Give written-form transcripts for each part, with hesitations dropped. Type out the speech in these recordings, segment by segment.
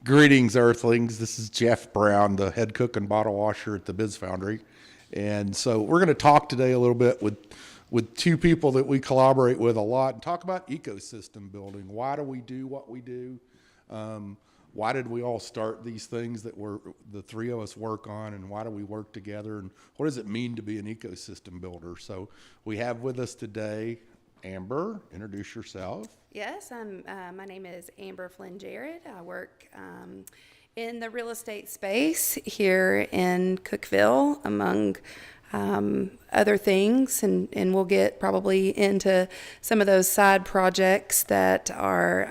Greetings, Earthlings. This is Jeff Brown, the head cook and bottle washer at the Biz Foundry. And so we're going to talk today a little bit with two people that we collaborate with a lot and talk about ecosystem building. Why do we do what we do? Why did we all start these things that the three of us work on, and why do we work together? And what does it mean to be an ecosystem builder? So we have with us today Amber. Introduce yourself. Yes, my name is Amber Flynn Jarrett. I work in the real estate space here in Cookeville, among other things, and we'll get probably into some of those side projects that are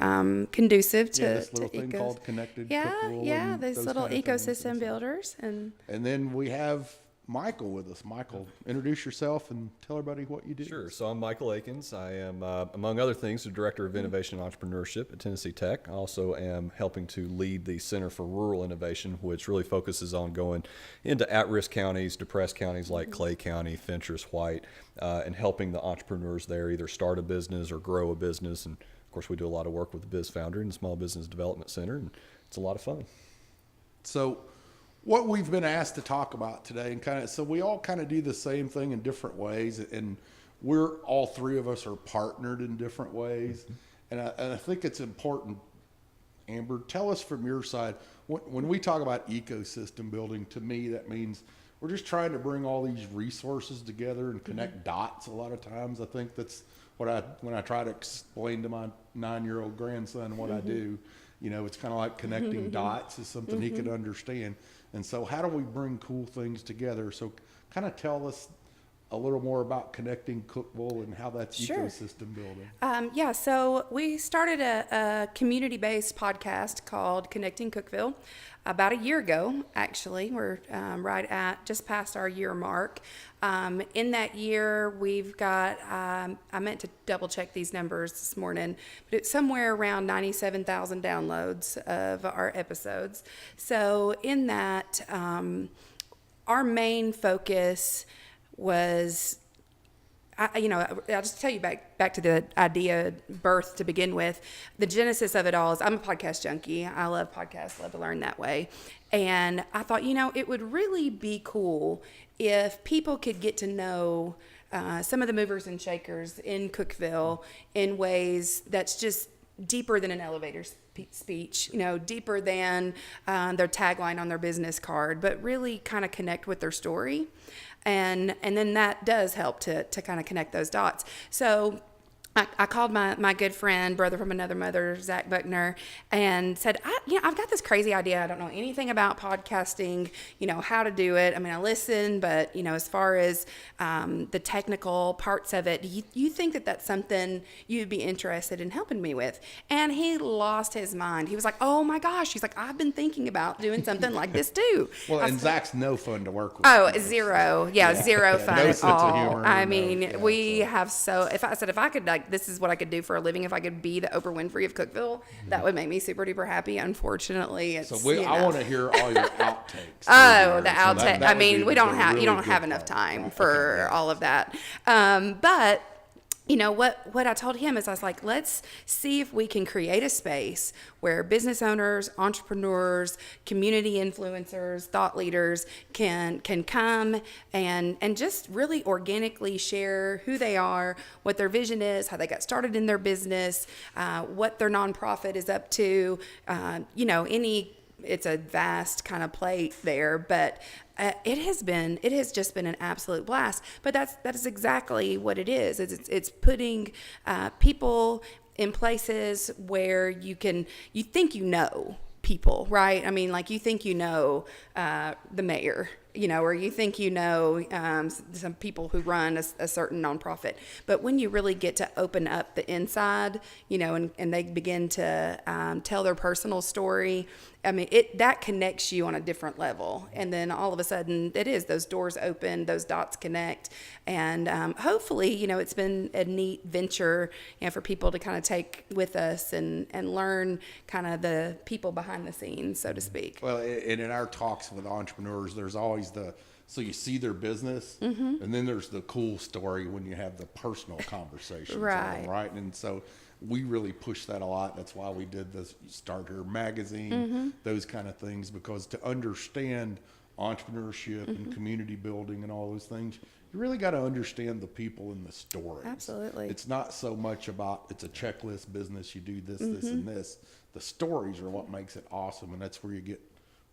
conducive to this little thing called Connected Cookeville. Yeah, these little ecosystem builders. And then we have Michael with us. Michael, introduce yourself and tell everybody what you do. Sure. So I'm Michael Akins. I am, among other things, the Director of Innovation and Entrepreneurship at Tennessee Tech. I also am helping to lead the Center for Rural Innovation, which really focuses on going into at-risk counties, depressed counties like Clay County, Fentress, White, and helping the entrepreneurs there either start a business or grow a business. And of course, we do a lot of work with the Biz Foundry and the Small Business Development Center, and it's a lot of fun. So what we've been asked to talk about today, and so we all kind of do the same thing in different ways, and all three of us are partnered in different ways. And I think it's important, Amber, tell us from your side, when we talk about ecosystem building, to me that means we're just trying to bring all these resources together and connect dots a lot of times. I think that's when I try to explain to my 9-year-old grandson what I do, it's kind of like connecting dots is something he could understand. And so how do we bring cool things together? So kind of tell us a little more about Connecting Cookeville and how that's ecosystem building. So we started a community-based podcast called Connecting Cookeville about a year ago, actually. We're right at just past our year mark. In that year, we've got, I meant to double check these numbers this morning, but it's somewhere around 97,000 downloads of our episodes. So in that, our main focus was, I'll just tell you back to the idea birth to begin with. The genesis of it all is I'm a podcast junkie. I love podcasts, love to learn that way. And I thought, it would really be cool if people could get to know some of the movers and shakers in Cookeville in ways that's just deeper than an elevator speech, deeper than their tagline on their business card, but really kind of connect with their story. And then that does help to kind of connect those dots. So I called my good friend, brother from another mother, Zach Buckner, and said, I've got this crazy idea. I don't know anything about podcasting, how to do it. I mean, I listen, but, as far as the technical parts of it, you think that that's something you'd be interested in helping me with? And he lost his mind. He was like, oh my gosh. He's like, I've been thinking about doing something like this too. Well, and Zach's no fun to work with. Oh, zero. Yeah, zero fun no at sense all. Of humor, I mean, if I could, this is what I could do for a living. If I could be the Oprah Winfrey of Cookeville, that would make me super duper happy. Unfortunately, it's I want to hear all your outtakes. Oh, the outtake. I mean, you don't have enough time for all of that. But what I told him is I was like, let's see if we can create a space where business owners, entrepreneurs, community influencers, thought leaders can come and just really organically share who they are, what their vision is, how they got started in their business, what their nonprofit is up to, it's a vast kind of plate there, but it has just been an absolute blast. But that is exactly what it is. It's putting people in places where you think people, right? I mean, like you think the mayor, or you think some people who run a certain nonprofit. But when you really get to open up the inside, and they begin to tell their personal story, I mean, that connects you on a different level. And then all of a sudden, those doors open, those dots connect. And hopefully, it's been a neat venture, for people to kind of take with us and learn kind of the people behind the scenes, so to speak. Well, and in our talks with entrepreneurs, there's always so you see their business, and then there's the cool story when you have the personal conversations. Right. Right. And so we really push that a lot. That's why we did the Start Here magazine, those kind of things, because to understand entrepreneurship and community building and all those things, you really got to understand the people and the stories. Absolutely. It's not so much about it's a checklist business. You do this, this, and this. The stories are what makes it awesome, and that's where you get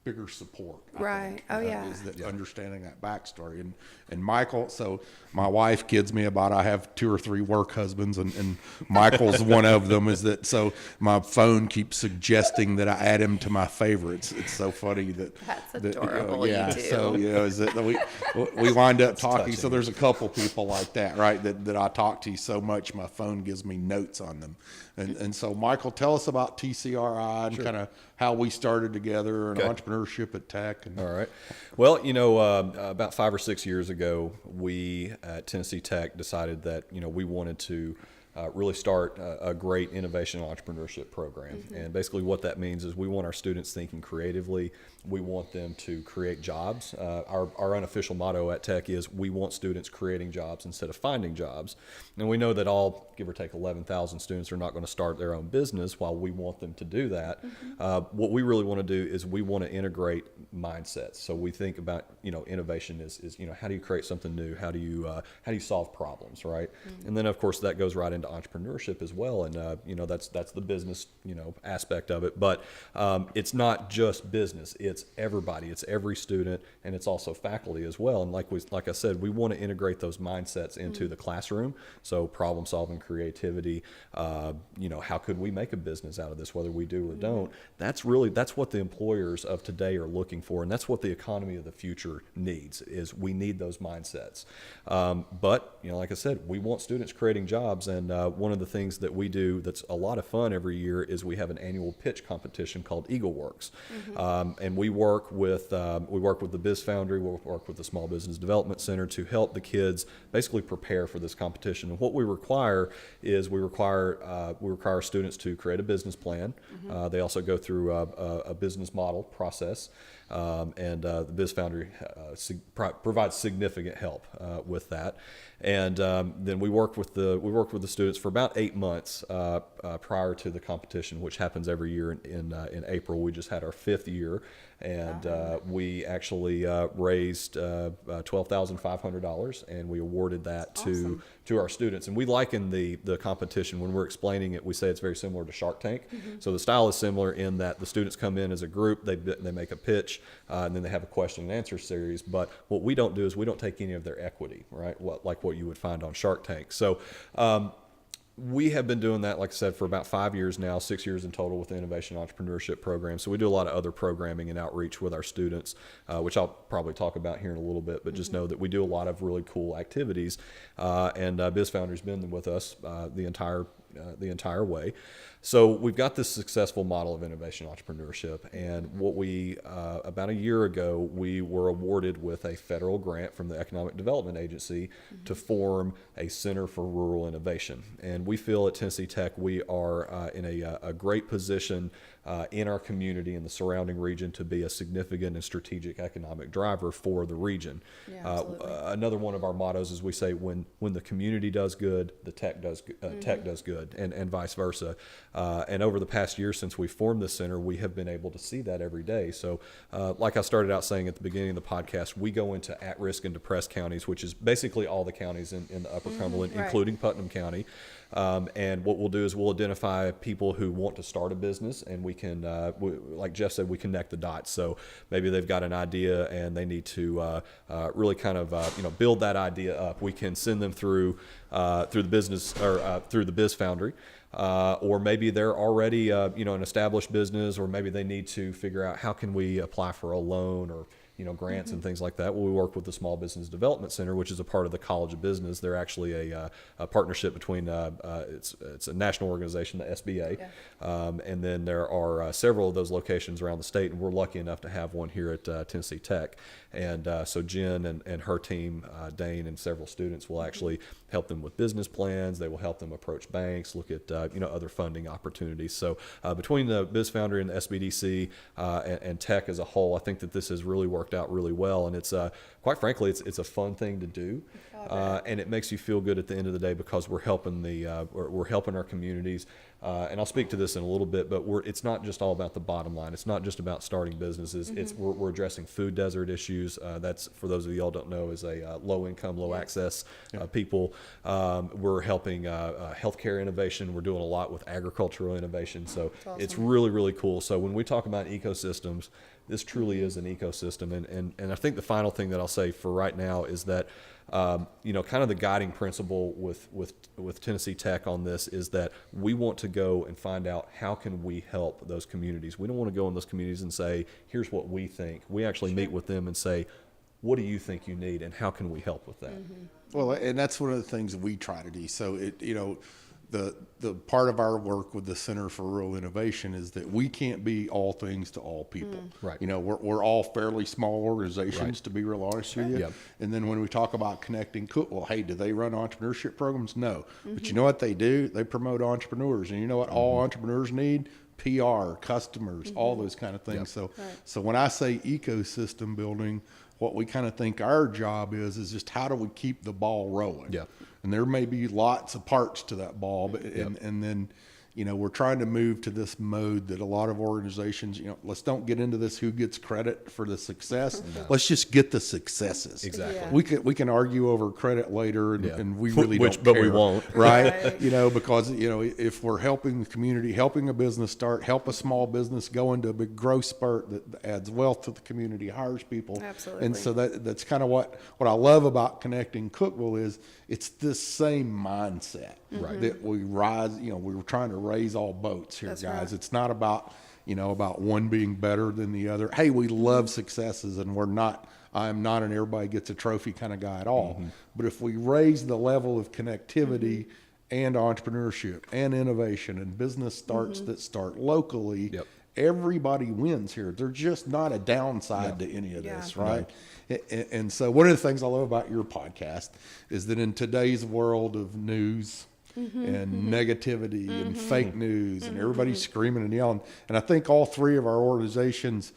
bigger support. I think, is that understanding that backstory. And Michael, so my wife kids me about I have 2 or 3 work husbands, and Michael's one of them. Is that so? My phone keeps suggesting that I add him to my favorites. It's so funny that's adorable. Yeah, you do. so is that we wind up talking. So there's a couple people like that, right? That I talk to so much, my phone gives me notes on them. And so, Michael, tell us about TCRI and kind of how we started together and entrepreneurship at Tech. All right. Well, about 5 or 6 years ago, we at Tennessee Tech decided that, we wanted to really start a great innovation and entrepreneurship program. And basically what that means is we want our students thinking creatively. We want them to create jobs. Our unofficial motto at Tech is we want students creating jobs instead of finding jobs. And we know that all, give or take 11,000 students are not going to start their own business. While we want them to do that, what we really want to do is we want to integrate mindsets. So we think about, innovation is how do you create something new? How do you solve problems, right? And then of course that goes right into entrepreneurship as well. And, that's the business, aspect of it. But it's not just business. It's everybody. It's every student, and it's also faculty as well. And like I said, we want to integrate those mindsets into the classroom. So problem solving, creativity, how could we make a business out of this, whether we do or don't? That's what the employers of today are looking for, and that's what the economy of the future needs. Is we need those mindsets. But like I said, we want students creating jobs, and one of the things that we do that's a lot of fun every year is we have an annual pitch competition called EagleWorks, and we work with the Biz Foundry. We work with the Small Business Development Center to help the kids basically prepare for this competition. And what we require is we require students to create a business plan. They also go through a business model process. And the Biz Foundry provides significant help with that. And then we work with the students for about 8 months prior to the competition, which happens every year in April. We just had our 5th year, and we actually raised $12,500, and we awarded that to our students. And we liken the competition, when we're explaining it, we say it's very similar to Shark Tank. So the style is similar in that the students come in as a group, they make a pitch, and then they have a question and answer series. But what we don't do is we don't take any of their equity, right? Like what you would find on Shark Tank. So we have been doing that, like I said, for about 5 years now, 6 years in total with the Innovation Entrepreneurship Program. So we do a lot of other programming and outreach with our students, which I'll probably talk about here in a little bit, but just know that we do a lot of really cool activities. And Biz Foundry's been with us the entire way. So we've got this successful model of innovation entrepreneurship, and what we about a year ago we were awarded with a federal grant from the Economic Development Agency to form a Center for Rural Innovation. And we feel at Tennessee Tech we are in a great position in our community and the surrounding region to be a significant and strategic economic driver for the region. Another one of our mottos is we say when the community does good, the tech does good, and vice versa. And over the past year since we formed this center, we have been able to see that every day. So like I started out saying at the beginning of the podcast, we go into at-risk and depressed counties, which is basically all the counties in the Upper Cumberland, including Putnam County. And what we'll do is we'll identify people who want to start a business, and we can, like Jeff said, we connect the dots. So maybe they've got an idea and they need to really kind of build that idea up. We can send them through the business or through the Biz Foundry. Or maybe they're already an established business, or maybe they need to figure out how can we apply for a loan or grants and things like that. Well, we work with the Small Business Development Center, which is a part of the College of Business. They're actually a partnership between it's a national organization, the SBA, and then there are several of those locations around the state, and we're lucky enough to have one here at Tennessee Tech. And so Jen and her team, Dane and several students, will actually help them with business plans. They will help them approach banks, look at other funding opportunities. So between the Biz Foundry and the SBDC and Tech as a whole, I think that this has really worked worked out really well. And it's quite frankly, it's a fun thing to do, and it makes you feel good at the end of the day because we're helping we're helping our communities. And I'll speak to this in a little bit, but it's not just all about the bottom line. It's not just about starting businesses. We're addressing food desert issues. That's, for those of you all don't know, is a low income, low access people. We're helping healthcare innovation. We're doing a lot with agricultural innovation. So it's really, really cool. So when we talk about ecosystems, this truly is an ecosystem. And I think the final thing that I'll say for right now is that kind of the guiding principle with Tennessee Tech on this is that we want to go and find out how can we help those communities. We don't want to go in those communities and say, here's what we think. We actually meet with them and say, what do you think you need and how can we help with that? Well, and that's one of the things that we try to do. So the part of our work with the Center for Rural Innovation is that we can't be all things to all people. Right. We're all fairly small organizations, to be real honest with you. Yep. And then when we talk about connecting well, hey, do they run entrepreneurship programs? No. But you know what they do? They promote entrepreneurs. And you know what all entrepreneurs need? PR, customers, all those kind of things. Yep. So when I say ecosystem building, what we kind of think our job is just how do we keep the ball rolling? Yeah. And there may be lots of parts to that ball, but and then we're trying to move to this mode that a lot of organizations, let's don't get into this who gets credit for the success. Let's just get the successes. Exactly. Yeah. We can argue over credit later, and we really don't care. But we won't. Right? Because if we're helping the community, helping a business start, help a small business go into a big growth spurt that adds wealth to the community, hires people. Absolutely. And so that's kind of what I love about Connecting Cookeville is it's this same mindset that we rise. We were trying to raise all boats here, That's guys. right. It's not about about one being better than the other. Hey, we love successes, and I'm not an everybody gets a trophy kind of guy at all. But if we raise the level of connectivity and entrepreneurship and innovation and business starts that start locally, everybody wins here. There's just not a downside to any of this, right? And so one of the things I love about your podcast is that in today's world of news and negativity and fake news and everybody screaming and yelling, and I think all three of our organizations,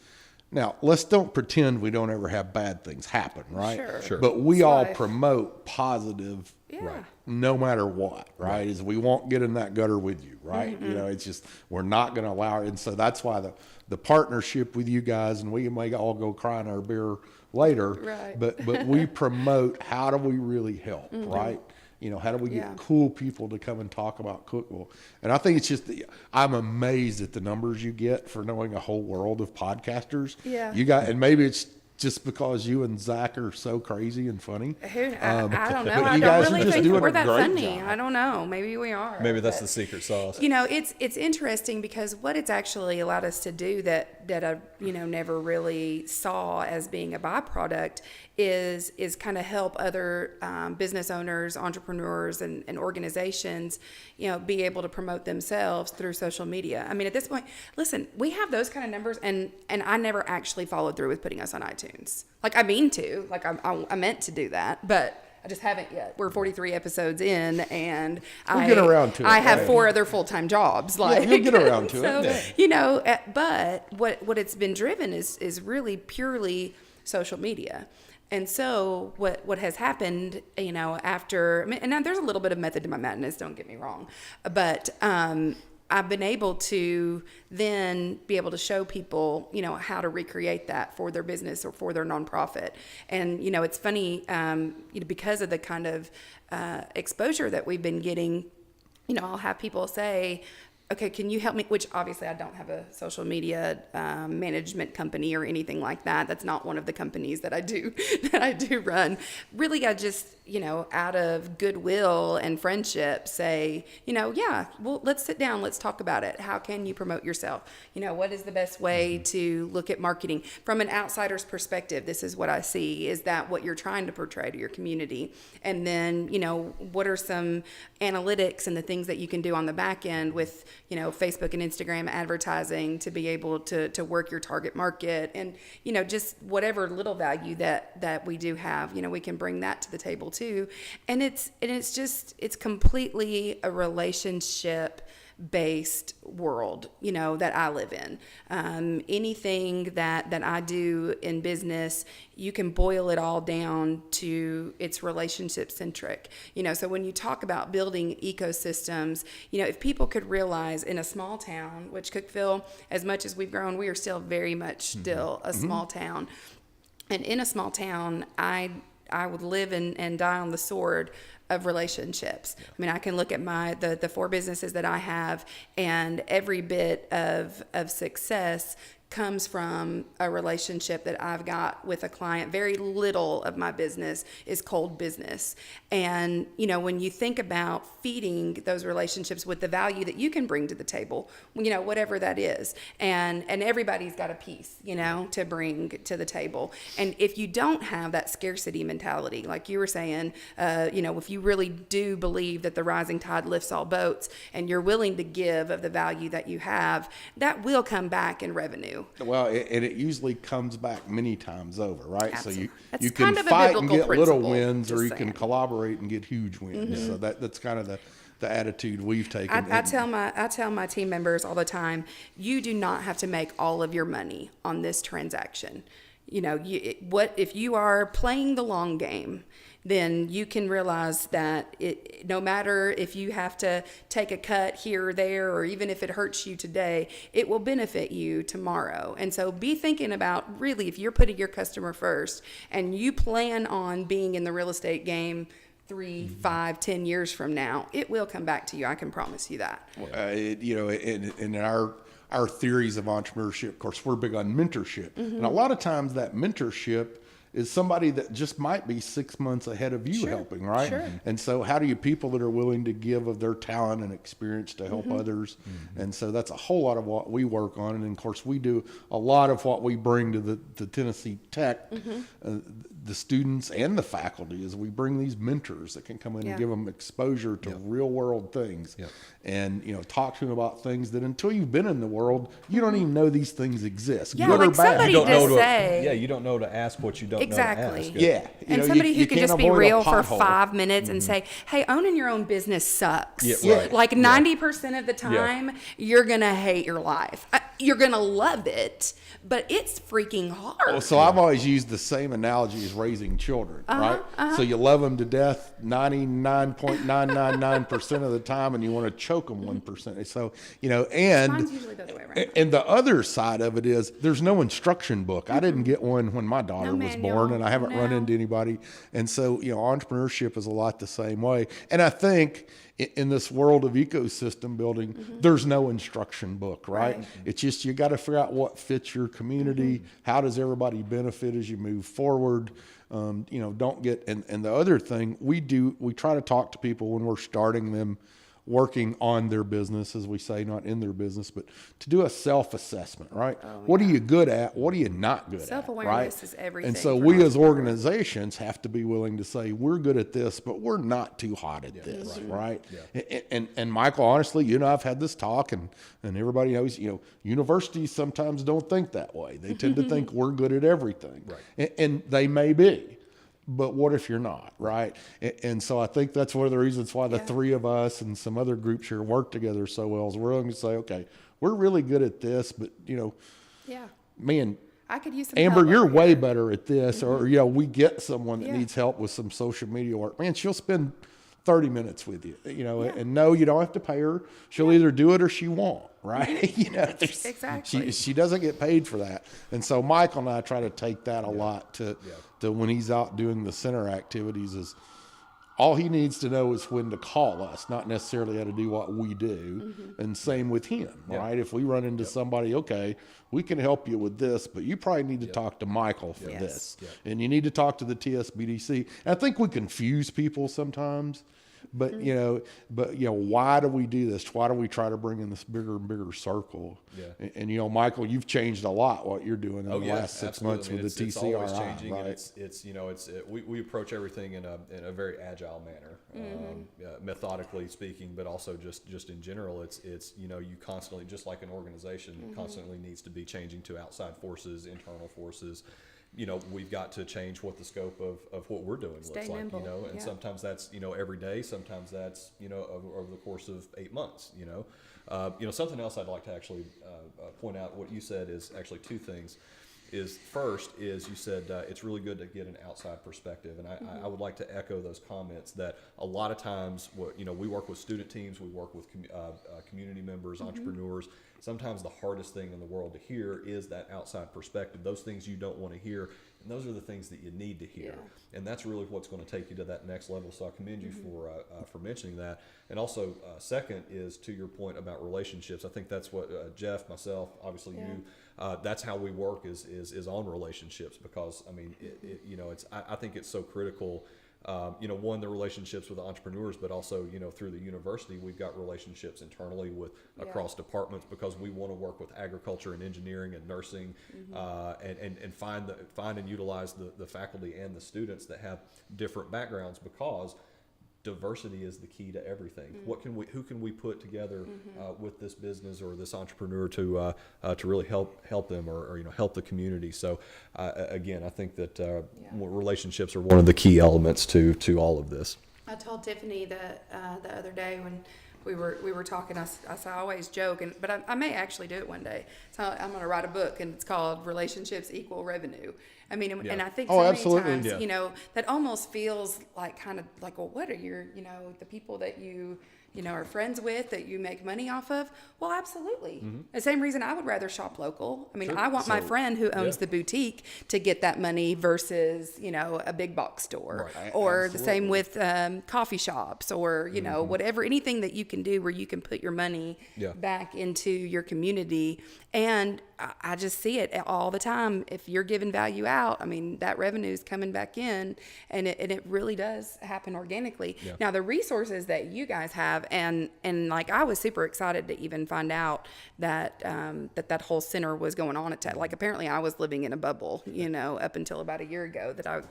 now let's don't pretend we don't ever have bad things happen, right? Sure. But we It's all life. promote positive, Yeah. no matter what, right? Is we won't get in that gutter with you, right? It's just we're not going to allow it, and so that's why the partnership with you guys, and we may all go cry in our beer later, Right. but we promote how do we really help, right? How do we get cool people to come and talk about Cookeville? And I think it's just I'm amazed at the numbers you get for knowing a whole world of podcasters. Yeah. And maybe it's just because you and Zach are so crazy and funny. I don't know. but I you don't guys are really just think doing that we're a that great funny. job. I don't know. Maybe we are. Maybe that's but, the secret sauce. it's interesting because what it's actually allowed us to do that I never really saw as being a byproduct is kind of help other business owners, entrepreneurs, and organizations, be able to promote themselves through social media. I mean, at this point, listen, we have those kind of numbers, and I never actually followed through with putting us on iTunes. Like I mean to, like I meant to do that, but I just haven't yet. We're 43 episodes in, and We'll get around to it, I have right? 4 other full-time jobs. Like, you'll get around to so, it. but what it's been driven is really purely social media. And so what has happened, after, and now there's a little bit of method to my madness, don't get me wrong, but I've been able to then be able to show people, how to recreate that for their business or for their nonprofit. And, it's funny, because of the kind of exposure that we've been getting, I'll have people say, okay, can you help me? Which obviously I don't have a social media management company or anything like that. That's not one of the companies that I do run. Really, I just, out of goodwill and friendship say, well, let's sit down. Let's talk about it. How can you promote yourself? What is the best way to look at marketing from an outsider's perspective? This is what I see. Is that what you're trying to portray to your community? And then, what are some analytics and the things that you can do on the back end with, Facebook and Instagram advertising to be able to work your target market and, just whatever little value that we do have, we can bring that to the table too. And it's completely a relationship based world, that I live in. Anything that I do in business, you can boil it all down to it's relationship centric. So when you talk about building ecosystems, if people could realize in a small town, which Cookeville, as much as we've grown, we are still very much still a small town. And in a small town, I would live and die on the sword of relationships. I mean, I can look at the 4 businesses that I have, and every bit of success comes from a relationship that I've got with a client. Very little of my business is cold business. And, when you think about feeding those relationships with the value that you can bring to the table, whatever that is, and everybody's got a piece, to bring to the table. And if you don't have that scarcity mentality, like you were saying, if you really do believe that the rising tide lifts all boats and you're willing to give of the value that you have, that will come back in revenue. Well, and it usually comes back many times over, right? Absolutely. So you can kind of a fight and biblical get little principle, wins, or just you can saying. collaborate and get huge wins. So that's kind of the attitude we've taken. I tell my team members all the time, you do not have to make all of your money on this transaction. If you are playing the long game, then you can realize that no matter if you have to take a cut here or there, or even if it hurts you today, it will benefit you tomorrow. And so be thinking about, really, if you're putting your customer first and you plan on being in the real estate game 3, 5, 10 years from now, it will come back to you. I can promise you that. In our theories of entrepreneurship, of course, we're big on mentorship. And a lot of times that mentorship is somebody that just might be 6 months ahead of you helping, right? Sure. And so how do you people that are willing to give of their talent and experience to help others? And so that's a whole lot of what we work on. And of course, we do a lot of what we bring to the Tennessee Tech, the students and the faculty, is we bring these mentors that can come in and give them exposure to real world things. And, talk to them about things that until you've been in the world, you don't even know these things exist. Yeah, good like or bad. somebody You don't know to say. you don't know to ask what you don't Exactly. know to ask. Yeah. And somebody who can can't just be avoid a real for pothole. 5 minutes and say, hey, owning your own business sucks. Yeah, right. Like 90% of the time, you're going to hate your life. You're going to love it, but it's freaking hard. Well, so I've always used the same analogy as raising children, right? So you love them to death 99.999% of the time, and you want to choke them 1%. So, and Mine's usually the other way around. and the other side of it is there's no instruction book. I didn't get one when my daughter was manual. born, and I haven't run No. into anybody. And so, entrepreneurship is a lot the same way. And I think in this world of ecosystem building, there's no instruction book, right? It's just, you got to figure out what fits your community. How does everybody benefit as you move forward? Don't get, and the other thing we try to talk to people when we're starting them working on their business, as we say, not in their business, but to do a self-assessment, right? What are you good at? What are you not good at? Self-awareness Right? is everything. And so for we as entrepreneurs. organizations have to be willing to say, we're good at this, but we're not too hot at this, right? And Michael, honestly, I've had this talk, and everybody knows, universities sometimes don't think that way. They tend to think we're good at everything. Right. And they may be. But what if you're not, right? And so I think that's one of the reasons why the 3 of us and some other groups here work together so well, is we're going to say, okay, we're really good at this, but, man, I could use some Amber, help you're over way here. better at this. Or, we get someone that needs help with some social media work. Man, she'll spend 30 minutes with you, and no, you don't have to pay her. She'll either do it or she won't, right? Exactly. She doesn't get paid for that. And so Michael and I try to take that a lot to when he's out doing the center activities, is all he needs to know is when to call us, not necessarily how to do what we do. And same with him, right? If we run into somebody, okay, we can help you with this, but you probably need to talk to Michael for this. And you need to talk to the TSBDC. And I think we confuse people sometimes. But why do we do this? Why do we try to bring in this bigger and bigger circle? And Michael, you've changed a lot what you're doing in the last 6 months with the TCRI. It's always changing, right? And we approach everything in a very agile manner, methodically speaking, but also just in general. It's you constantly, just like an organization, constantly needs to be changing to outside forces, internal forces. we've got to change what the scope of what we're doing Stay looks like, nimble. and Yeah. sometimes that's, every day, sometimes that's, over the course of 8 months, something else I'd like to actually point out, what you said is actually two things. First is you said it's really good to get an outside perspective, and I would like to echo those comments that a lot of times, we work with student teams, we work with community members, entrepreneurs. Sometimes the hardest thing in the world to hear is that outside perspective, those things you don't want to hear, and those are the things that you need to hear. Yeah. And that's really what's going to take you to that next level. So I commend you for mentioning that. And also, second is to your point about relationships. I think that's what Jeff, myself, obviously you. That's how we work is on relationships, because I mean I think it's so critical. One, the relationships with the entrepreneurs, but also through the university we've got relationships internally with across departments, because we want to work with agriculture and engineering and nursing, and find and utilize the faculty and the students that have different backgrounds, because diversity is the key to everything. Who can we put together with this business or this entrepreneur to really help them or help the community? So again, I think that relationships are one of the key elements to all of this. I told Tiffany the other day when we were talking, I said, I always joke, but I may actually do it one day. So I'm going to write a book, and it's called Relationships Equal Revenue. I mean, and I think so many times, that almost feels like kind of like, well, what are your, the people that you are friends with that you make money off of? Well, absolutely. The same reason I would rather shop local. I mean, I want my friend who owns the boutique to get that money versus, a big box store, or the same with coffee shops, or, whatever, anything that you can do where you can put your money back into your community. And I just see it all the time. If you're giving value out, I mean, that revenue is coming back in, and it really does happen organically. Yeah. Now, the resources that you guys have, and like, I was super excited to even find out that that whole center was going on at Tech. Like, apparently I was living in a bubble, up until about a year ago, that I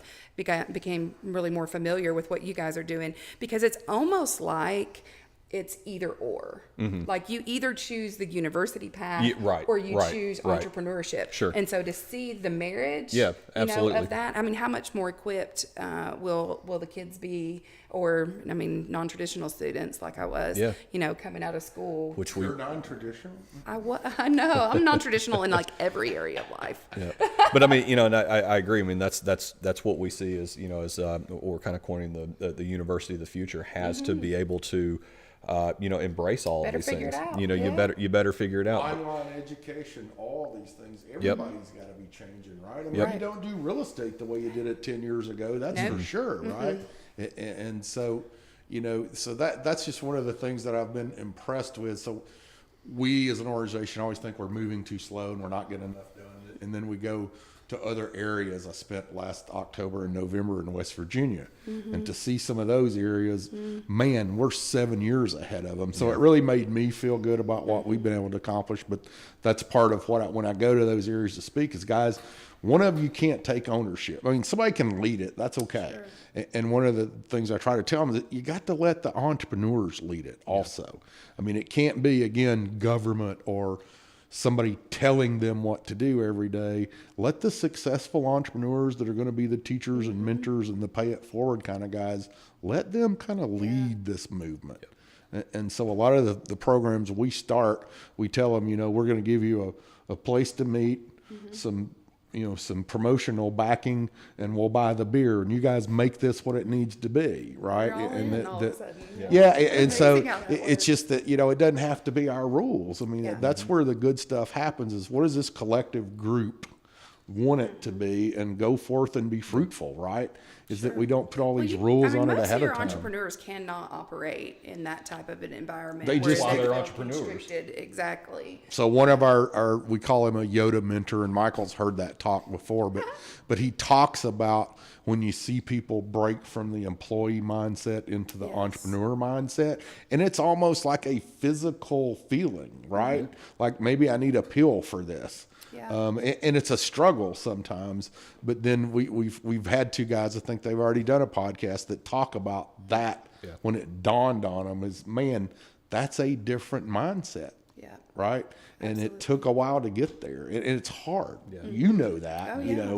became really more familiar with what you guys are doing, because it's almost like it's either or. Like, you either choose the university path, or you choose entrepreneurship. Sure. And so to see the marriage, absolutely. of that, I mean, how much more equipped will the kids be, or I mean, non-traditional students like I was, coming out of school. Which You're non-traditional? I know I'm non-traditional in like every area of life. But I mean, and I agree. I mean, that's what we see as we're kind of coining the university of the future has to be able to embrace all of these things. You better figure it out. Online education, all these things, everybody's got to be changing, right? I mean, you don't do real estate the way you did it 10 years ago. That's for sure, right? And so, so that's just one of the things that I've been impressed with. So we as an organization always think we're moving too slow and we're not getting enough done. And then we go to other areas. I spent last October and November in West Virginia, and to see some of those areas, man, we're 7 years ahead of them. So it really made me feel good about what we've been able to accomplish. But that's part of what when I go to those areas to speak is, guys, one of you can't take ownership. I mean, somebody can lead it. That's okay. Sure. And one of the things I try to tell them is that you got to let the entrepreneurs lead it also. I mean, it can't be, again, government or somebody telling them what to do every day. Let the successful entrepreneurs that are going to be the teachers and mentors and the pay it forward kind of guys, let them kind of lead this movement. And so a lot of the programs we start, we tell them, we're going to give you a place to meet, some promotional backing, and we'll buy the beer, and you guys make this what it needs to be, right? And so it's just that, it doesn't have to be our rules. I mean, that's where the good stuff happens, is what does this collective group want it to be, and go forth and be fruitful, right? Is that we don't put all these rules on it ahead of time. Most entrepreneurs cannot operate in that type of an environment. They just, they're entrepreneurs. Exactly. So one of our we call him a Yoda mentor, and Michael's heard that talk before, but he talks about when you see people break from the employee mindset into the entrepreneur mindset, and it's almost like a physical feeling, right? Like, maybe I need a pill for this. And it's a struggle sometimes, but then we've had two guys, I think they've already done a podcast that talk about that when it dawned on them is, man, that's a different mindset. Yeah. Right. And it took a while to get there. And it's hard. Yeah. You know that. Oh, You yeah. know,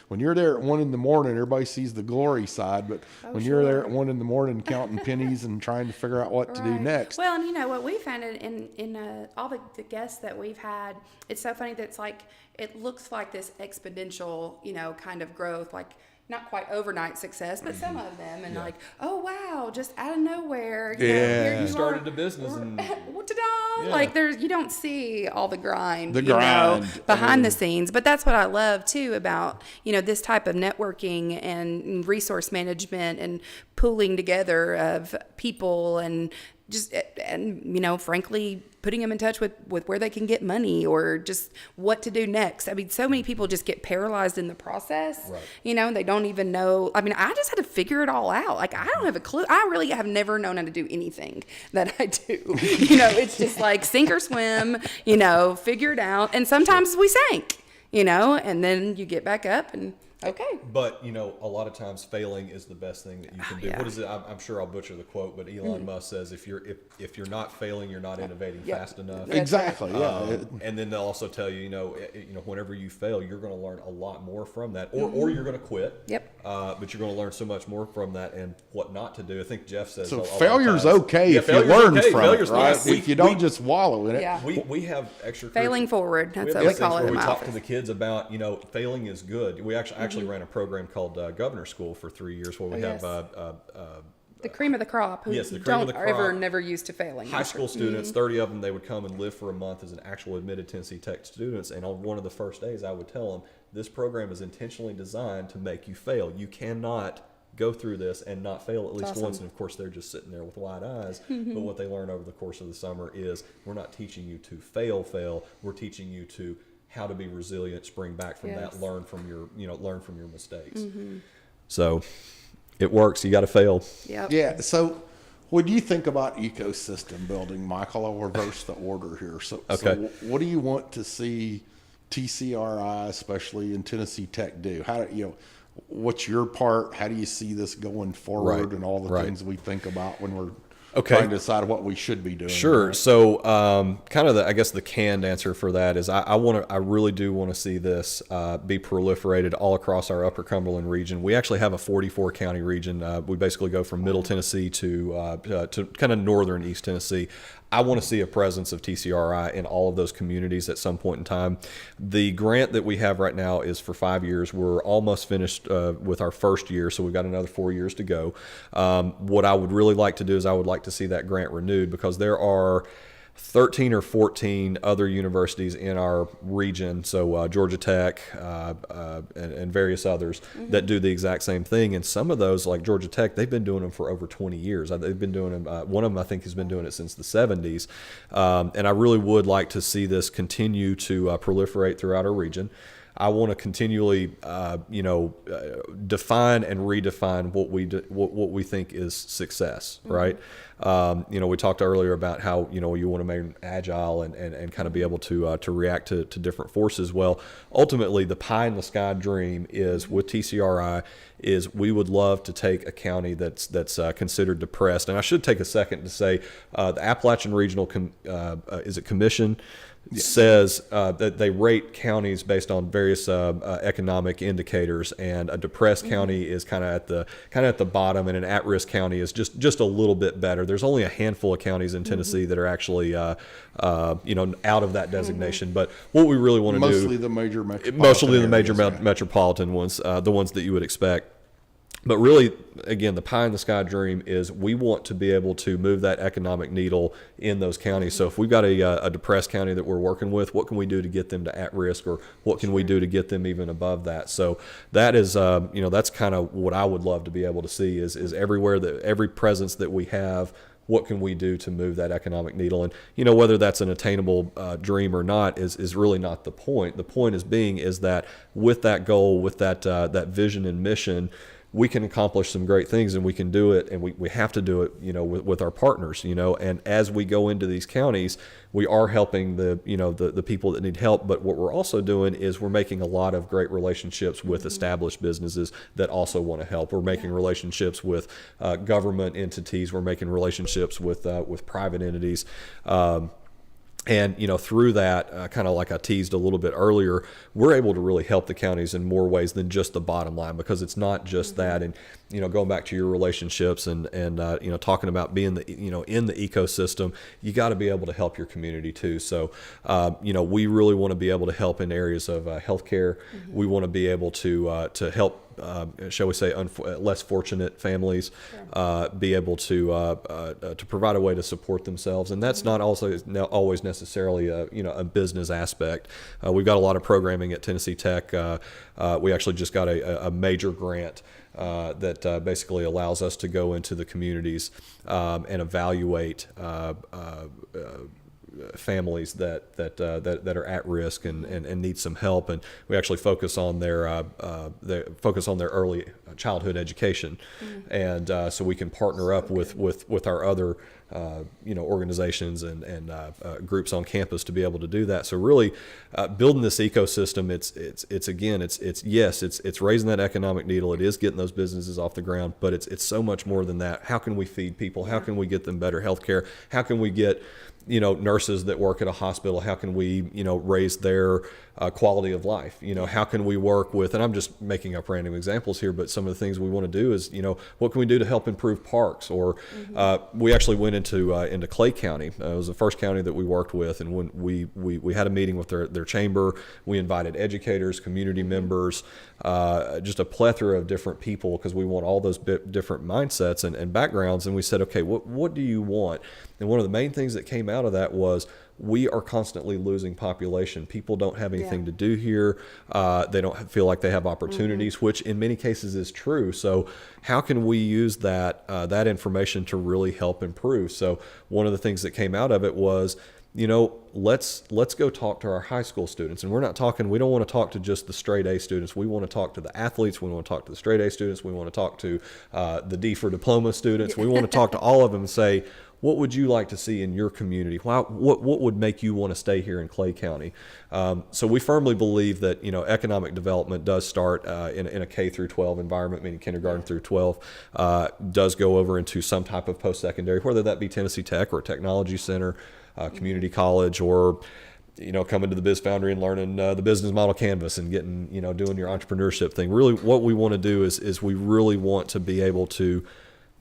when you're there at 1 a.m, everybody sees the glory side. But when you're there at 1 a.m. counting pennies and trying to figure out what to do Right. next. Well, and you know what we found in all the guests that we've had, it's so funny that it's like it looks like this exponential, you know, kind of growth, like not quite overnight success, but some of them, and like, oh wow, just out of nowhere, you know, here you Started are. a business and Ta-da! Yeah. Like you don't see all the grind, The you know, grind. behind the scenes. But that's what I love too about, you know, this type of networking and resource management and pooling together of people and you know, frankly, putting them in touch with where they can get money or just what to do next. I mean, so many people just get paralyzed in the process, Right. you know, they don't even know. I mean, I just had to figure it all out. Like, I don't have a clue. I really have never known how to do anything that I do. You know, it's just like sink or swim, you know, figure it out. And sometimes we sank, you know, and then you get back up and okay. But, you know, a lot of times failing is the best thing that you can do. Yeah. What is it? I'm sure I'll butcher the quote, but Elon Musk says if you're not failing, you're not innovating Yep. fast enough. Exactly. Yeah. And then they'll also tell you, you know, whenever you fail, you're going to learn a lot more from that, or you're going to quit. Yep. But you're going to learn so much more from that and what not to do. I think Jeff says So a lot of failure's times- okay Yeah, if you failure's learn okay. from Failure's it, right? fine. If you don't just wallow in it. Yeah. We have extra Failing forward. That's we have what we things call it where in we my talk office. to the kids about, you know, failing is good. We actually ran a program called Governor School for 3 years where we Oh, have yes. The cream of the crop who Yes, the cream of don't the are ever crop. never used to failing. high school students, 30 of them, they would come and live for a month as an actual admitted Tennessee Tech students. And on one of the first days, I would tell them, this program is intentionally designed to make you fail. You cannot go through this and not fail at least awesome. once. And of course, they're just sitting there with wide eyes. But what they learn over the course of the summer is we're not teaching you to fail. We're teaching you to how to be resilient, spring back from that, Yes. learn from your mistakes. So it works. You got to fail. Yep. Yeah. So when you think about ecosystem building, Michael, I'll reverse the order here. So what do you want to see TCRI, especially in Tennessee Tech, do? How do you know? What's your part? How do you see this going forward, Right. and all the Right. things we think about when we're Okay. trying to decide what we should be doing? Sure. right? So, kind of I guess the canned answer for that is I really do want to see this be proliferated all across our Upper Cumberland region. We actually have a 44 county region. We basically go from Middle Tennessee to kind of northern East Tennessee. I want to see a presence of TCRI in all of those communities at some point in time. The grant that we have right now is for 5 years. We're almost finished with our first year, so we've got another 4 years to go. What I would really like to do is I would like to see that grant renewed because there are 13 or 14 other universities in our region, so Georgia Tech and various others that do the exact same thing. And some of those, like Georgia Tech, they've been doing them for over 20 years. They've been doing them. One of them, I think, has been doing it since the 70s. And I really would like to see this continue to proliferate throughout our region. I want to continually, define and redefine what we think is success, right? We talked earlier about how you want to make agile and kind of be able to react to different forces. Well, ultimately, the pie in the sky dream is with TCRI is we would love to take a county that's considered depressed, and I should take a second to say the Appalachian Regional Commission. Says that they rate counties based on various economic indicators, and a depressed county is kind of at the bottom, and an at-risk county is just a little bit better. There's only a handful of counties in Tennessee that are actually out of that designation. But what we really want to do Mostly the major metropolitan metropolitan ones, the ones that you would expect. But really, again, the pie in the sky dream is we want to be able to move that economic needle in those counties. So if we've got a depressed county that we're working with, what can we do to get them to at risk, or what can we do to get them even above that? So that is, that's kind of what I would love to be able to see is every presence that we have, what can we do to move that economic needle? And, whether that's an attainable dream or not is really not the point. The point is that with that goal, with that vision and mission, we can accomplish some great things, and we can do it, and we have to do it, with our partners, and as we go into these counties, we are helping the people that need help. But what we're also doing is we're making a lot of great relationships with established businesses that also want to help. We're making relationships with government entities. We're making relationships with private entities. And, through that, kind of like I teased a little bit earlier, we're able to really help the counties in more ways than just the bottom line, because it's not just that. And, going back to your relationships and talking about being in the ecosystem, you got to be able to help your community too. So, we really want to be able to help in areas of healthcare. We want to be able to help, shall we say, less fortunate families be able to provide a way to support themselves, and that's not also always necessarily a business aspect. We've got a lot of programming at Tennessee Tech. We actually just got a major grant that basically allows us to go into the communities and evaluate families that are at risk and need some help, and we actually focus on their early childhood education, and so we can partner up with our other organizations and groups on campus to be able to do that. So really, building this ecosystem, it's raising that economic needle. It is getting those businesses off the ground, but it's so much more than that. How can we feed people? How can we get them better healthcare? How can we get nurses that work at a hospital, how can we, raise their quality of life? How can we work with, and I'm just making up random examples here, but some of the things we want to do is, what can we do to help improve parks? Or we actually went into Clay County. It was the first county that we worked with, and when we had a meeting with their chamber, we invited educators, community members, just a plethora of different people, because we want all those different mindsets and backgrounds. And we said, okay, what do you want? And one of the main things that came out of that was, we are constantly losing population. People don't have anything to do here. They don't feel like they have opportunities, which in many cases is true. So how can we use that information to really help improve? So one of the things that came out of it was, let's go talk to our high school students. And we don't want to talk to just the straight A students. We want to talk to the athletes. We want to talk to the straight A students. We want to talk to the D for diploma students. We want to talk to all of them and say, what would you like to see in your community? What would make you want to stay here in Clay County? So we firmly believe that economic development does start in a K through 12 environment, meaning kindergarten through 12, does go over into some type of post-secondary, whether that be Tennessee Tech or a technology center, community college, or coming to the Biz Foundry and learning the business model canvas and getting doing your entrepreneurship thing. Really, what we want to do is we really want to be able to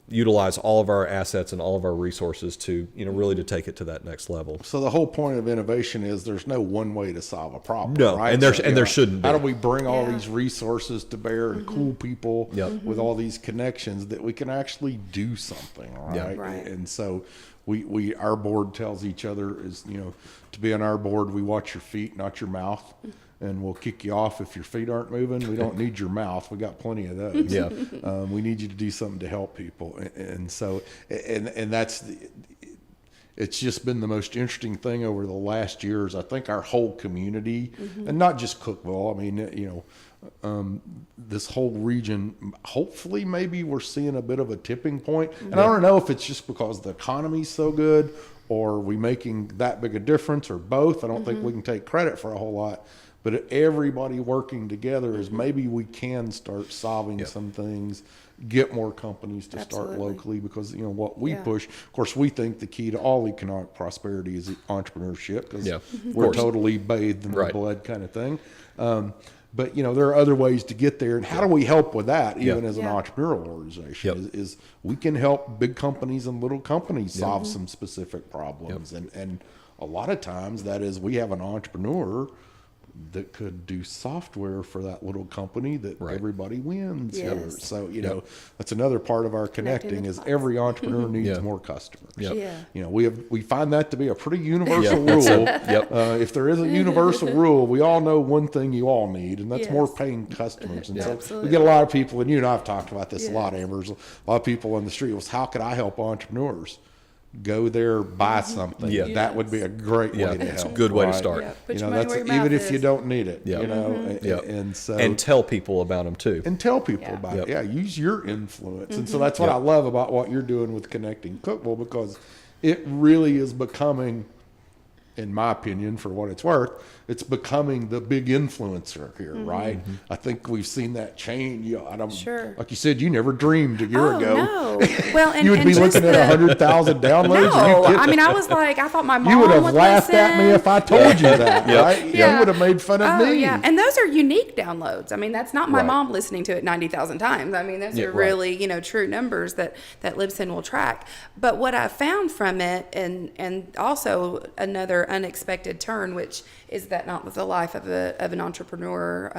utilize all of our assets and all of our resources to, really to take it to that next level. So the whole point of innovation is there's no one way to solve a problem. No, right? and there shouldn't be. How do we bring all these resources to bear and cool people with all these connections that we can actually do something, right? Right. And so our board tells each other is, to be on our board, we watch your feet, not your mouth. And we'll kick you off if your feet aren't moving. We don't need your mouth. We got plenty of those. Yeah. We need you to do something to help people. And so, and that's it's just been the most interesting thing over the last years. I think our whole community, and not just Cookeville. I mean, this whole region, hopefully maybe we're seeing a bit of a tipping point. And I don't know if it's just because the economy's so good, or we making that big a difference, or both. I don't think we can take credit for a whole lot. But everybody working together is maybe we can start solving some things, get more companies to start locally, because what we push. Of course, we think the key to all economic prosperity is entrepreneurship, because we're totally bathed in the blood kind of thing. But there are other ways to get there, and how do we help with that? Even as an entrepreneurial organization, is we can help big companies and little companies solve some specific problems, and a lot of times that is, we have an entrepreneur that could do software for that little company that everybody wins here. So, that's another part of our connecting is every entrepreneur needs more customers. We find that to be a pretty universal rule. If there is a universal rule, we all know one thing you all need, and that's more paying customers. And so we get a lot of people, and you and I have talked about this a lot, Amber, a lot of people on the street was, how could I help entrepreneurs? Go there, buy something. That would be a great way to help. It's a good way to start. Put your money where your mouth even if is. you don't need it. And so, and tell people about them too. And tell people about it. Use your influence. And so that's what I love about what you're doing with Connecting Cookeville, because it really is becoming in my opinion, for what it's worth, it's becoming the big influencer here, right? I think we've seen that change. Sure. Like you said, you never dreamed a year ago. No. Well, and you would and be just looking at 100,000 downloads. No, I mean, I was like, I thought my mom you would have laughed listen. at me if I told you that, right? Yeah. You would have made fun of me. Yeah, and those are unique downloads. I mean, that's not my Right. mom listening to it 90,000 times. I mean, those are right. really, true numbers that Libsyn will track. But what I found from it, and also another unexpected turn, which is that not the life of an entrepreneur,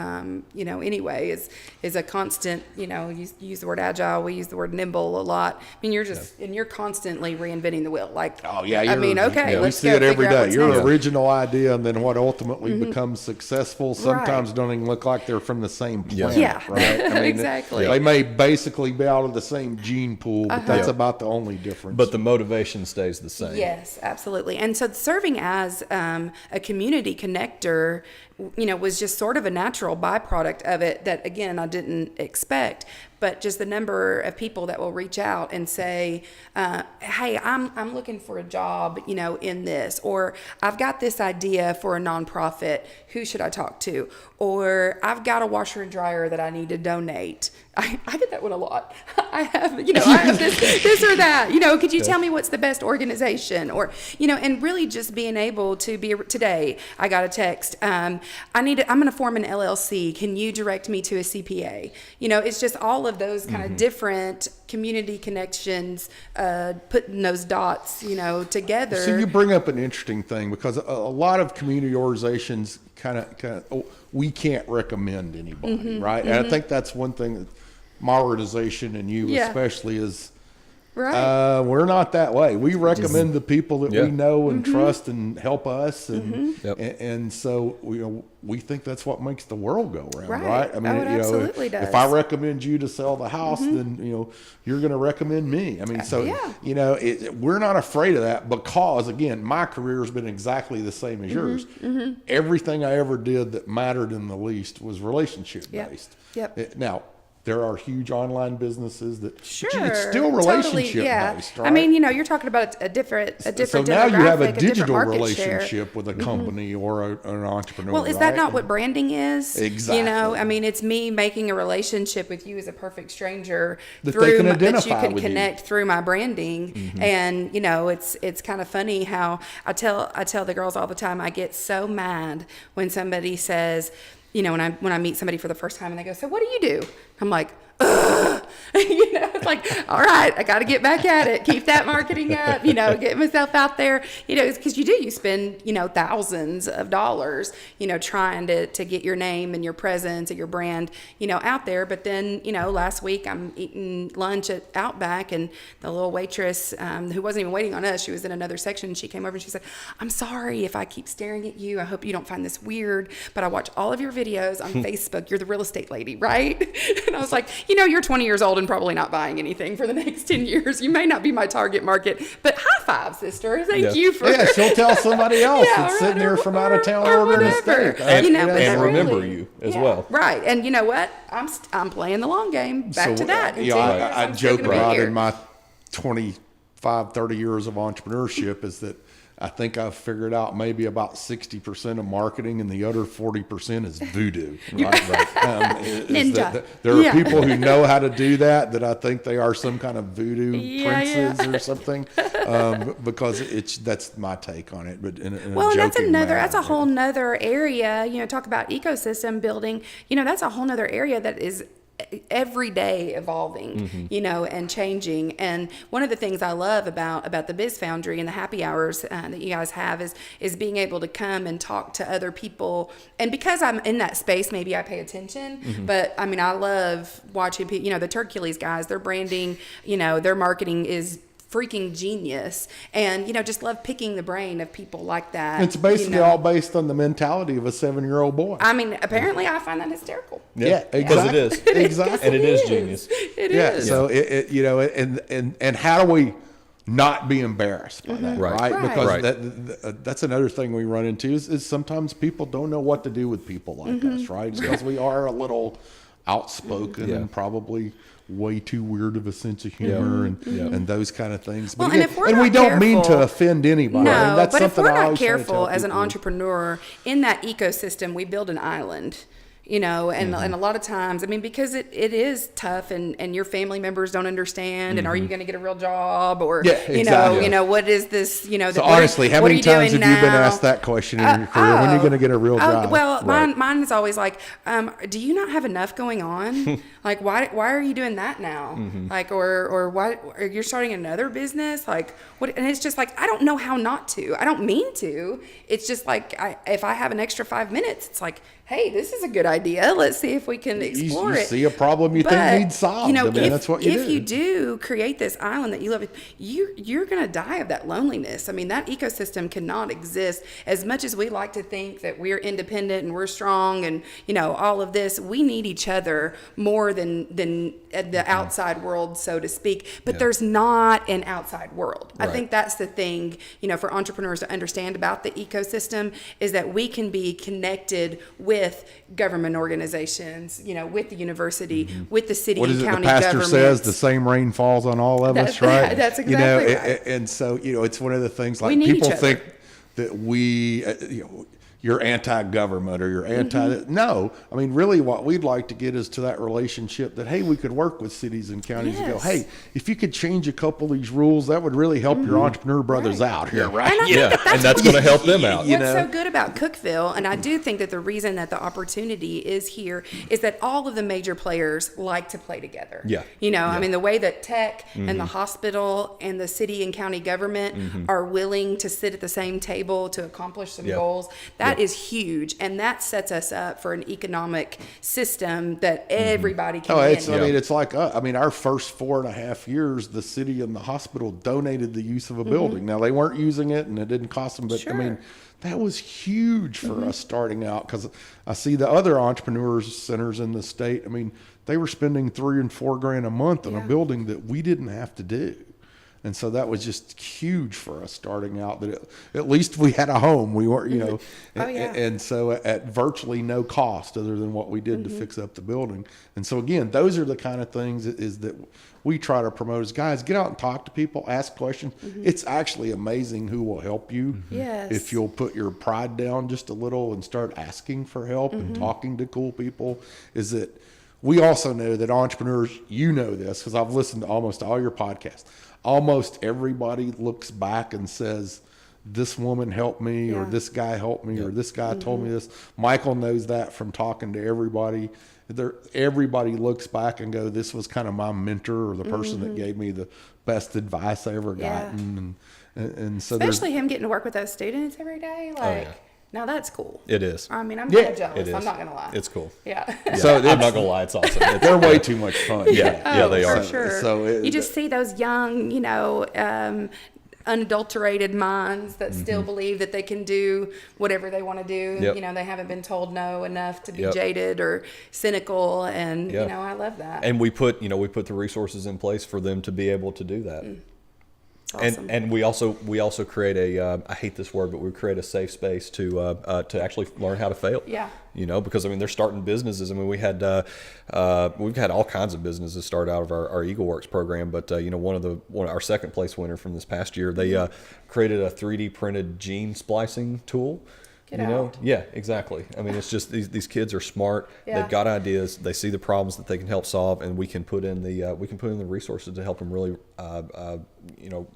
anyway, is a constant, you use the word agile, we use the word nimble a lot. I mean, you're constantly reinventing the wheel. Like, Oh yeah, I mean, okay, we let's see go it every figure out day. what's Your next. original idea, and then what ultimately becomes successful, sometimes don't even look like they're from the same planet. Yeah. Right? I mean, Exactly. They may basically be out of the same gene pool, but that's about the only difference. But the motivation stays the same. Yes, absolutely. And so serving as a community connector, was just sort of a natural byproduct of it that, again, I didn't expect. But just the number of people that will reach out and say, hey, I'm looking for a job, in this, or I've got this idea for a nonprofit. Who should I talk to? Or I've got a washer and dryer that I need to donate. I get that one a lot. I have this or that. Could you tell me what's the best organization? Or, and really just being able to be, today I got a text. I'm going to form an LLC. Can you direct me to a CPA? It's just all of those kind of different community connections, putting those dots, together. So you bring up an interesting thing, because a lot of community organizations kind of we can't recommend anybody, right? And I think that's one thing that my organization and you especially is. Right. We're not that way. We recommend the people that we know and Mm-hmm. trust and help us, and Yep. and so we think that's what makes the world go round, Right. right? I mean, Oh, it absolutely does. if I recommend you to sell the house, then you're going to recommend me. I mean, so Yeah. we're not afraid of that, because again, my career has been exactly the same as yours. Everything I ever did that mattered in the least was relationship based. Yep. Now, there are huge online businesses that Sure, but it's still relationship based, right? I mean, you're talking about a different so demographic, now you have a different digital market share. relationship with a company or an entrepreneur. Well, is that not what branding is? Exactly. I mean, it's me making a relationship with you as a perfect stranger That they can that you identify can with you. connect through my branding. And it's kind of funny how I tell the girls all the time, I get so mad when somebody says, when I meet somebody for the first time and they go, so what do you do? I'm like, ugh. It's like, all right, I got to get back at it. Keep that marketing up, get myself out there, because you spend, thousands of dollars, trying to get your name and your presence and your brand, out there. But then, last week I'm eating lunch at Outback, and the little waitress, who wasn't even waiting on us, she was in another section. She came over and she said, I'm sorry if I keep staring at you. I hope you don't find this weird, but I watch all of your videos on Facebook. You're the real estate lady, right? And I was like, you're 20 years old and probably not buying anything for the next 10 years. You may not be my target market, but high five, sister. Thank you for. Yeah, she'll tell somebody else that's sitting there from out of town ordering a whatever. steak. And But remember really, you as well. Right. And you know what? I'm playing the long game. Back to that. In 10 years, I I'm still joke gonna be about here. in my 25, 30 years of entrepreneurship is that I think I've figured out maybe about 60% of marketing, and the other 40% is voodoo. Right? Ninja. There are people who know how to do that I think they are some kind of voodoo Yeah, princes or something, because that's my take on it. But in Well, a and joking that's a manner. whole nother area, talk about ecosystem building, that's a whole nother area that is every day evolving, and changing. And one of the things I love about the Biz Foundry and the happy hours that you guys have is being able to come and talk to other people. And because I'm in that space, maybe I pay attention, but I mean, I love watching people, the Turkules guys, their branding, their marketing is freaking genius, and just love picking the brain of people like that. It's basically all based on the mentality of a 7-year-old boy. I mean, apparently I find that hysterical. Yeah, Because exactly. it is. Exactly. And it is genius. It Yeah. is. So and how do we not be embarrassed by that, Right. right? Right. Because Right. that's another thing we run into is sometimes people don't know what to do with people like us, right? Because we are a little outspoken and probably way too weird of a sense of humor and those kind of things. But Well, and again, if we're and not we don't mean to careful- offend anybody. No, and that's but if something we're I not always try to careful tell as an people. entrepreneur in that ecosystem, we build an island. And a lot of times, I mean, because it is tough and your family members don't understand, and are you going to get a real job, or, exactly. what is this, So honestly, how many times have you been asked that question in your career? When are you going to get a real job? Well, mine is always like, do you not have enough going on? Like, why are you doing that now? Like, or why, or you're starting another business? Like, what? And it's just like, I don't know how not to. I don't mean to. It's just like, if I have an extra 5 minutes, it's like, hey, this is a good idea. Let's see if we can explore you it. see a problem you think needs solved. I mean, that's what you do. If you do create this island that you love, you're going to die of that loneliness. I mean, that ecosystem cannot exist. As much as we like to think that we're independent and we're strong and, all of this, we need each other more than the outside world, so to speak. But there's not an outside world. I think that's the thing, for entrepreneurs to understand about the ecosystem is that we can be connected with government organizations, with the university, with the city and county governments. The pastor says the same rain falls on all of us, right? That's exactly right. And so, it's one of the things like We need people each other. think that you're anti-government or you're no, I mean, really what we'd like to get is to that relationship that, hey, we could work with cities and counties and go, hey, if you could change a couple of these rules, that would really help your entrepreneur brothers out here, right? And I think and that's going to help them out. What's so good about Cookeville, and I do think that the reason that the opportunity is here is that all of the major players like to play together. I mean, the way that tech and the hospital and the city and county government are willing to sit at the same table to accomplish some goals, that is huge, and that sets us up for an economic system that everybody can win. I mean, it's like, our first 4.5 years, the city and the hospital donated the use of a building. Now, they weren't using it, and it didn't cost them, but I mean, that was huge for us starting out, because I see the other entrepreneurs centers in the state. I mean, they were spending $3,000 and $4,000 a month on a building that we didn't have to do. And so that was just huge for us starting out, that at least we had a home. We weren't, and so at virtually no cost other than what we did to fix up the building. And so again, those are the kind of things is that we try to promote as guys, get out and talk to people, ask questions. It's actually amazing who will help you if you'll put your pride down just a little and start asking for help and talking to cool people. Is that we also know that entrepreneurs, this because I've listened to almost all your podcasts. Almost everybody looks back and says, this woman helped me or this guy helped me or this guy told me this. Michael knows that from talking to everybody. Everybody looks back and go, this was kind of my mentor or the person that gave me the best advice I ever gotten. And so especially him getting to work with those students every day. Now that's cool. It is. I mean, I'm kind of jealous. It is. I'm not going to lie. It's cool. Yeah. So I'm not going to lie. It's awesome. They're way too much fun. Yeah, they are. For sure. So you just see those young, unadulterated minds that still believe that they can do whatever they want to do. They haven't been told no enough to be jaded or cynical, and I love that. And we put the resources in place for them to be able to do that. Awesome. And we also create I hate this word, but we create a safe space to actually learn how to fail. Because they're starting businesses. I mean, we've had all kinds of businesses start out of our EagleWorks program, but one of our second place winner from this past year, they created a 3D printed gene splicing tool. Yeah, exactly. I mean, it's just these kids are smart. They've got ideas. They see the problems that they can help solve, and we can put in the resources to help them really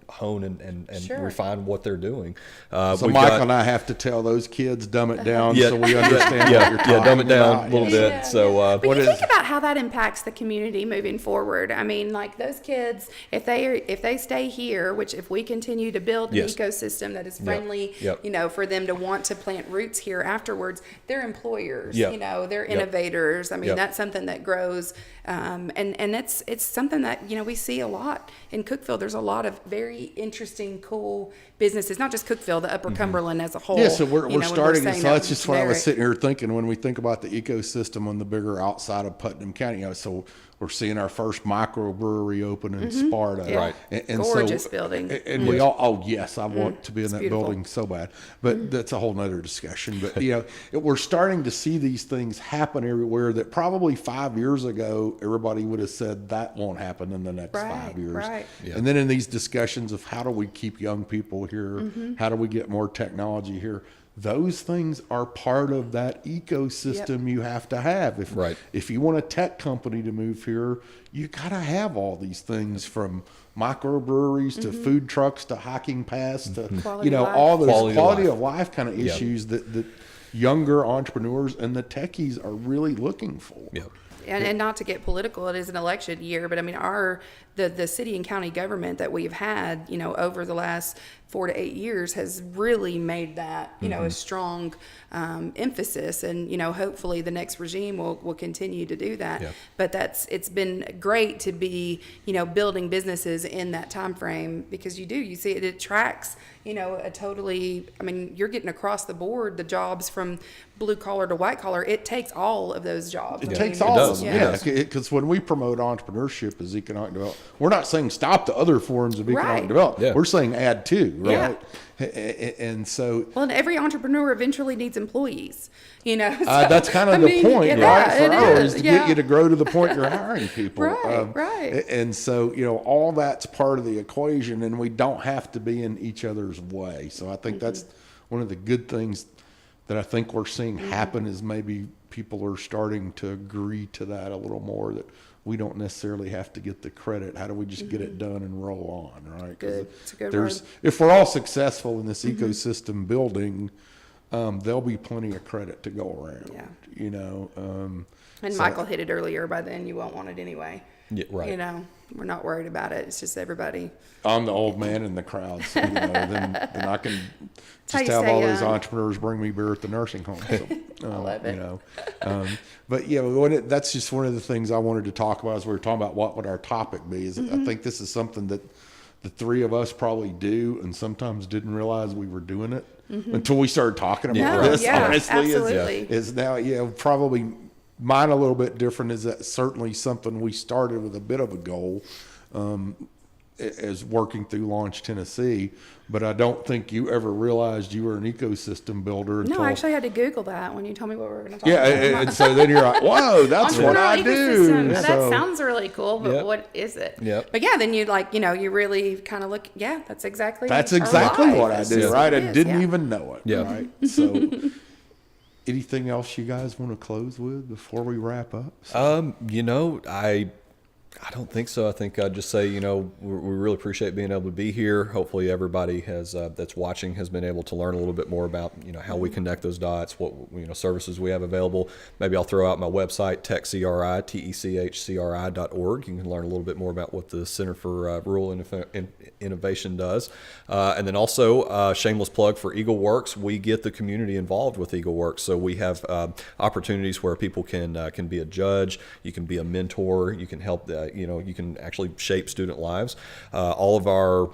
hone and refine what they're doing. So Michael and I have to tell those kids, dumb it down so we understand what you're talking dumb it down about. a little bit. So, but you think about how that impacts the community moving forward. I mean, like those kids, if they stay here, which if we continue to build an ecosystem that is friendly, for them to want to plant roots here afterwards, they're employers. They're innovators. I mean, that's something that grows, and it's something that we see a lot in Cookeville. There's a lot lot of very interesting, cool businesses, not just Cookeville, the Upper Cumberland as a whole. Yeah, so we're you know, when starting. saying So that's that just what I was generic. sitting here thinking when we think about the ecosystem on the bigger outside of Putnam County. You know, so we're seeing our first microbrewery open in Sparta. Yeah. Right. And Gorgeous so, building. And we all, oh yes, I want to be in that beautiful. building so bad. But that's a whole nother discussion. But you know, we're starting to see these things happen everywhere that probably 5 years ago everybody would have said that won't happen in the next Right, 5 years. right. Yeah. And then in these discussions of how do we keep young people here, how do we get more technology here, those things are part of that ecosystem you have to have. Right. If you want a tech company to move here, you got to have all these things from microbreweries to food trucks to hiking paths to, Quality of life. all those Quality of quality life. of life kind of Yep. issues that younger entrepreneurs and the techies are really looking for. Yep. And not to get political, it is an election year, but I mean, the city and county government that we've had, you know, over the last 4 to 8 years has really made that, you know, a strong emphasis. And, you know, hopefully the next regime will continue to do that. Yeah. But it's been great to be, you know, building businesses in that time frame, because you see it attracts, you know, I mean, you're getting across the board the jobs from blue collar to white collar. It takes all of those jobs. It I takes mean, all does. of It them, does. because when we promote entrepreneurship as economic development, we're not saying stop the other forms of economic Right. development. Yeah. We're saying add to, Yeah. right? And so Well, and every entrepreneur eventually needs employees, you know. So, that's kind of I the mean, point, yeah, right? For it ours, is, to yeah. get you to grow to the point you're hiring people. Right, right. And so, you know, all that's part of the equation, and we don't have to be in each other's way. So I think that's one of the good things that I think we're seeing happen is maybe people are starting to agree to that a little more, that we don't necessarily have to get the credit. How do we just get it done and roll on, right? 'Cause Good. It's a good word. if we're all successful in this ecosystem building, there'll be plenty of credit to go around. Yeah. You know, And so- Michael hit it earlier. By then, you won't want it anyway. Yeah, right. You know, we're not worried about it. It's just everybody. I'm the old man in the crowd, so, you know, then I can how just you have say, all those entrepreneurs bring me beer at the nursing home. So, love it. You know, but yeah, that's just one of the things I wanted to talk about as we were talking about what would our topic be. Is I think this is something that the three of us probably do, and sometimes didn't realize we were doing it until we started talking about No, this. yeah, honestly, absolutely. is now probably mine a little bit different. Is that certainly something we started with a bit of a goal. As working through Launch Tennessee, but I don't think you ever realized you were an ecosystem builder until No, I actually had to Google that when you told me what we were going to talk yeah, about. and so then you're like, whoa, that's what I Entrepreneurial do. ecosystem. That So- sounds really cool, but Yep. what is it? Yep. But yeah, then you you really kind of look. Yeah, that's exactly. That's our exactly life. what I That's do, just right? what I it is, didn't yeah. even know it. Yeah. Right. So, anything else you guys want to close with before we wrap up? You know, I don't think so. I think I'd just say, you know, we really appreciate being able to be here. Hopefully everybody has that's watching has been able to learn a little bit more about, you know, how we connect those dots, what, you know, services we have available. Maybe I'll throw out my website, techchcri.org. You can learn a little bit more about what the Center for Rural Innovation does. And then also, shameless plug for EagleWorks. We get the community involved with EagleWorks. So we have opportunities where people can be a judge, you can be a mentor, you can help you know, you can actually shape student lives. All of our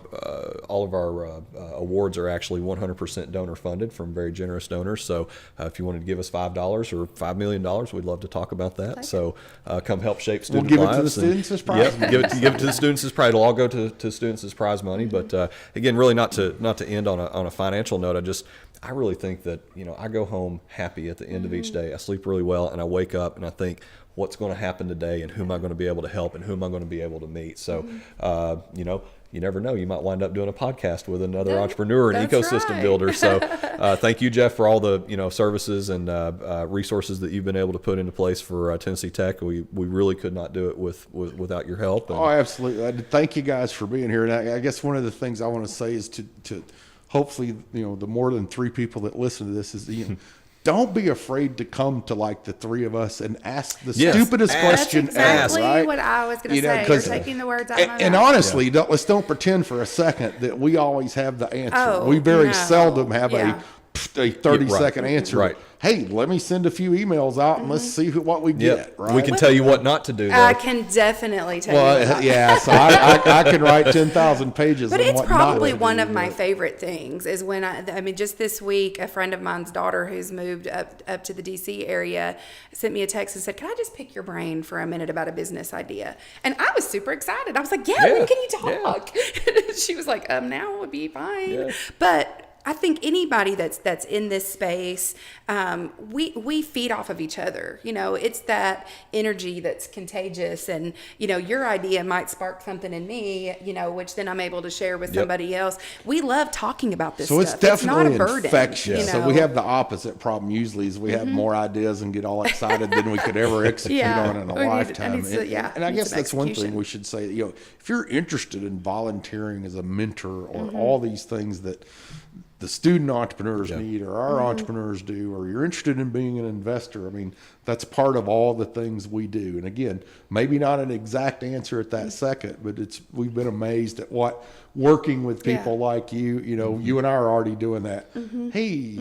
awards are actually 100% donor funded from very generous donors. So if you wanted to give us $5 or $5 million, we'd love to talk about that. So come help shape student give it lives. to the students as prize money. Yep, give it to the students as prize. It'll all go to students as prize money. But again, really not to end on a financial note. I really think that, you know, I go home happy at the end of each day. I sleep really well, and I wake up and I think, what's going to happen today, and who am I going to be able to help, and who am I going to be able to meet? So, you know, you never know. You might wind up doing a podcast with another entrepreneur and that's ecosystem right. builder. So thank you, Jeff, for all the, you know, services and resources that you've been able to put into place for Tennessee Tech. We really could not do it without your help. And, Oh, absolutely. Thank you guys for being here. And I guess one of the things I want to say is to hopefully, you know, the more than 3 people that listen to this is, you know, don't be afraid to come to like the 3 of us and ask the Yes, stupidest ask. question That's exactly ever, right? what I was going to You know, say. You're 'cause- taking the words out of my And mouth. honestly, let's don't pretend for a second that we always have the answer. Oh, we very no. seldom have Yeah. a 30-second answer. Right. hey, let me send a few emails out and let's see what we get. Right? We can tell you what not to do. Though. I can definitely tell you that. Yeah, so I can write 10,000 pages. But on it's what not probably to one do, of my but- favorite things is when I mean, just this week, a friend of mine's daughter who's moved up to the DC area sent me a text and said, "Can I just pick your brain for a minute about a business idea?" And I was super excited. I was like, "Yeah, when can you talk?" She was like, "Now would be fine." Yeah. But I think anybody that's in this space, we feed off of each other. You know, it's that energy that's contagious, and you know, your idea might spark something in me. You know, which then I'm able to share with somebody else. We love talking about this. So stuff. it's definitely not a burden, infectious. you So know? we have the opposite problem usually is we have more ideas and get all excited than we could ever execute Yeah. on in a We need- lifetime. I need to- yeah, and I need guess some that's one thing execution. we should say. You know, if you're interested in volunteering as a mentor or all these things that the student entrepreneurs need or our entrepreneurs do, or you're interested in being an investor, I mean, that's part of all the things we do. And again, maybe not an exact answer at that second, but we've been amazed at what working with people like you know, you and I are already doing that. Hey,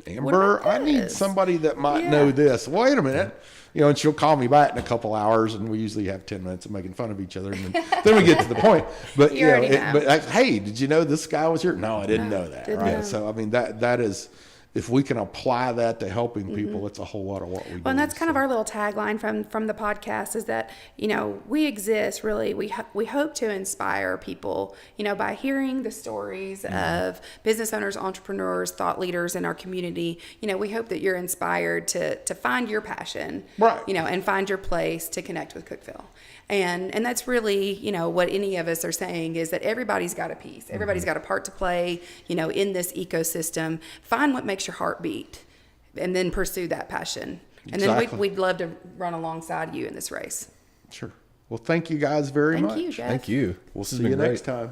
Amber, about I need this? somebody that might Yeah. know this. Wait a minute. You know, and she'll call me back in a couple hours, and we usually have 10 minutes of making fun of each other, and then we get to the point. But You you know, already know. but like, hey, did you know this guy was here? No, I didn't know that. didn't Right? know. So I mean, that is, if we can apply that to helping people, it's a whole lot of what we do. Well, and that's kind of our little tagline from the podcast is that, you know, we exist really. We hope to inspire people, you know, by hearing the stories of business owners, entrepreneurs, thought leaders in our community. You know, we hope that you're inspired to find your passion, Right. you know, and find your place to connect with Cookeville. And that's really, you know, what any of us are saying is that everybody's got a piece. Everybody's got a part to play, you know, in this ecosystem. Find what makes your heart beat and then pursue that passion. And Exactly. then we'd love to run alongside you in this race. Sure. Well, thank you guys very much. Thank you, Jeff. Thank you. We'll This has see been you great. next time.